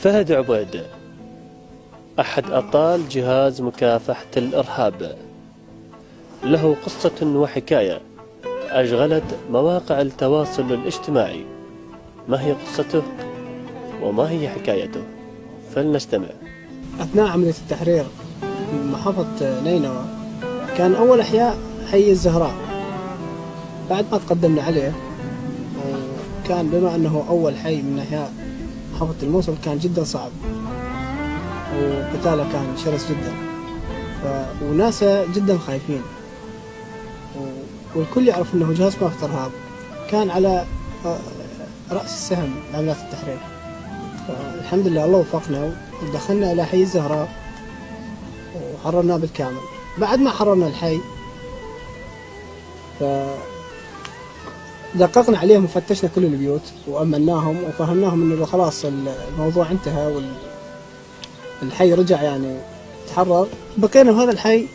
فهد عبيد أحد أبطال جهاز مكافحة الإرهاب، له قصة وحكاية أشغلت مواقع التواصل الاجتماعي. ما هي قصته وما هي حكايته؟ فلنستمع. أثناء عملية التحرير محافظة نينوى كان أول أحياء حي الزهراء. بعد ما تقدمنا عليه وكان بما أنه أول حي من أحياء محافظة الموصل كان جدا صعب وقتاله كان شرس جدا وناسه جدا خايفين، والكل يعرف أنه جهاز مكافحة الإرهاب كان على رأس السهم بعمليات التحرير. الحمد لله الله وفقنا ودخلنا إلى حي الزهراء وحررناه بالكامل. بعد ما حررنا الحي دققنا عليهم وفتشنا كل البيوت وأمناهم وفهمناهم إنه خلاص الموضوع انتهى والحي رجع يعني تحرر. بقينا بهذا الحي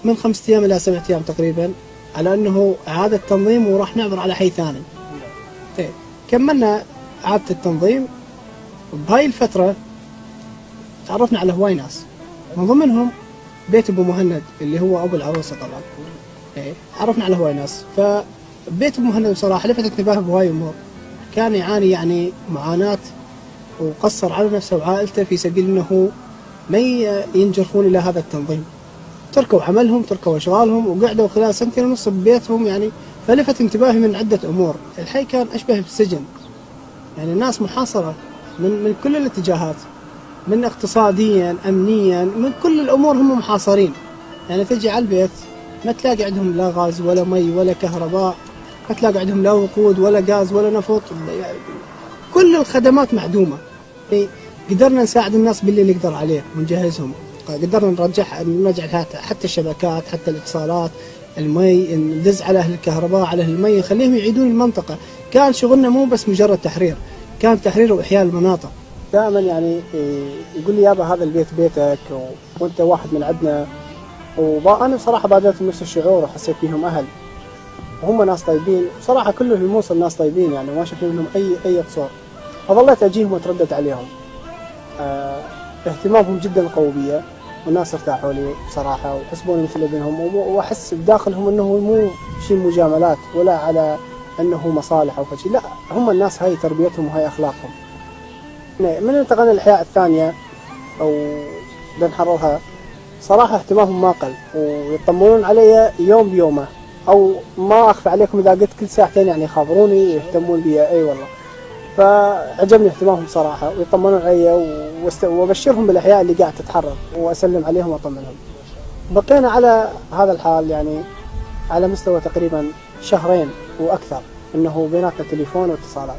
من 5 أيام إلى 7 أيام تقريبا على أنه إعادة تنظيم وراح نعبر على حي ثاني. كملنا إعادة التنظيم. بهاي الفترة تعرفنا على هواي ناس، من ضمنهم بيت أبو مهند اللي هو أبو العروسة طبعا. عرفنا على هواي ناس، فبيت أبو مهند بصراحة لفت انتباهه بهواي أمور. كان يعاني يعني معاناة وقصر على نفسه وعائلته في سبيل أنه ما ينجرفون إلى هذا التنظيم. تركوا عملهم، تركوا أشغالهم، وقعدوا خلال 2.5 سنين ببيتهم يعني. فلفت انتباهي من عدة أمور. الحي كان أشبه بالسجن، يعني الناس محاصرة من كل الاتجاهات، من اقتصاديا أمنيا، من كل الأمور هم محاصرين. يعني تجي على البيت ما تلاقي عندهم لا غاز ولا مي ولا كهرباء، ما تلاقي عندهم لا وقود ولا غاز ولا نفط، كل الخدمات معدومة. قدرنا نساعد الناس باللي نقدر عليه ونجهزهم، قدرنا نرجع حتى الشبكات، حتى الاتصالات، المي، ندز على أهل الكهرباء على أهل المي، نخليهم يعيدون المنطقة. كان شغلنا مو بس مجرد تحرير، كان تحرير وإحياء المناطق. دائما يعني يقول لي يابا هذا البيت بيتك وانت واحد من عندنا. وأنا بصراحة بادرت نفس الشعور وحسيت فيهم أهل وهم ناس طيبين. بصراحة كل الموصل ناس طيبين يعني ما شفنا منهم أي قصور. فظليت أجيهم وأتردد عليهم. اهتمامهم جدا قوي بي، والناس ارتاحوا لي بصراحة وحسبوني مثل ابنهم، وأحس بداخلهم أنه مو شيء مجاملات ولا على أنه مصالح أو شيء، لا، هم الناس هاي تربيتهم وهاي أخلاقهم. من انتقلنا للحياة الثانية أو بنحررها صراحة اهتمامهم ما قل، ويطمنون علي يوم بيومه، أو ما أخفى عليكم إذا قلت كل ساعتين يعني يخابروني ويهتمون بي. أي والله، فعجبني اهتمامهم صراحة ويطمنون علي، وأبشرهم بالأحياء اللي قاعد تتحرر وأسلم عليهم وأطمنهم. بقينا على هذا الحال يعني على مستوى تقريبا 2 شهر وأكثر، إنه بيناتنا تليفون واتصالات.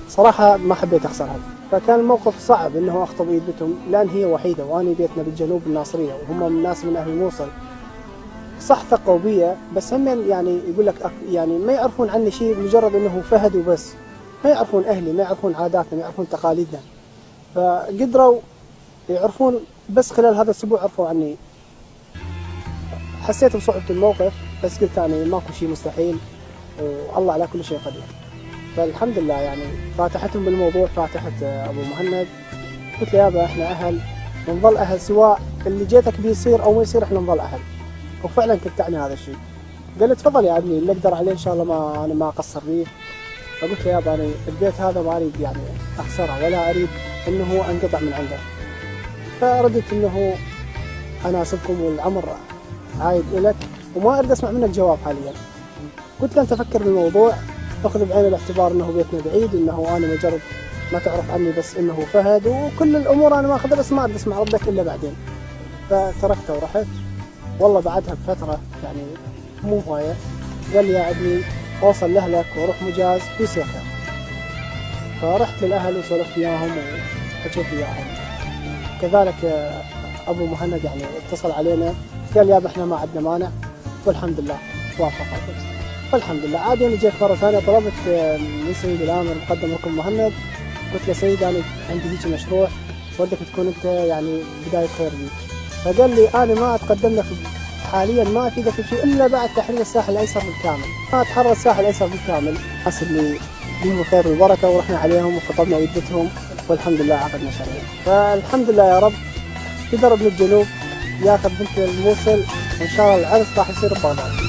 صراحة ما حبيت أخسرها، فكان الموقف صعب إنه أخطب إيد بيتهم، لأن هي وحيدة وأنا بيتنا بالجنوب الناصرية وهم من ناس من أهل الموصل. صح ثقوا بي، بس هم يعني يقول لك يعني ما يعرفون عني شيء، مجرد إنه فهد وبس. ما يعرفون أهلي، ما يعرفون عاداتنا، ما يعرفون تقاليدنا. فقدروا يعرفون بس خلال هذا الأسبوع عرفوا عني. حسيت بصعوبة الموقف، بس قلت أنا ماكو شيء مستحيل والله على كل شيء قدير. فالحمد لله يعني فاتحتهم بالموضوع، فاتحت أبو مهند. قلت له يابا احنا أهل ونظل أهل، سواء اللي جيتك بيصير أو ما يصير احنا نظل أهل. وفعلا كنت تعني هذا الشيء. قال لي تفضل يا ابني اللي أقدر عليه إن شاء الله أنا ما أقصر فيه. فقلت له يابا أنا البيت هذا ما أريد يعني أخسره ولا أريد إنه أنقطع من عنده. فردت إنه أنا أسبكم والعمر عايد إلك وما أريد أسمع منك جواب حاليا. قلت له أنت فكر بالموضوع، أخذ بعين الاعتبار إنه بيتنا بعيد، إنه أنا مجرد ما تعرف عني بس إنه فهد، وكل الأمور أنا ما أخذها، بس ما أريد أسمع ردك إلا بعدين. فتركته ورحت. والله بعدها بفترة يعني مو هواية قال لي يا ابني اوصل لأهلك وروح مجاز بيصير خير. فرحت للأهل وسولفت وياهم وحكيت وياهم. كذلك أبو مهند يعني اتصل علينا قال يابا احنا ما عندنا مانع، والحمد لله وافق. والحمد لله. عاد يوم جيت مرة ثانية طلبت من سيد الآمر مقدم ركن مهند، قلت له سيد أنا عندي هيك مشروع ودك تكون أنت يعني بداية خير لي. فقال لي أنا ما أتقدم لك حاليا، ما أفيدك بشيء إلا بعد تحرير الساحل الأيسر بالكامل. ما أتحرر الساحل الأيسر بالكامل. الناس اللي بيهم خير والبركة ورحنا عليهم وخطبنا عدتهم والحمد لله عقدنا شرعي. فالحمد لله يا رب في درب من الجنوب ياخذ بنت الموصل، وان شاء الله العرس راح يصير ببغداد.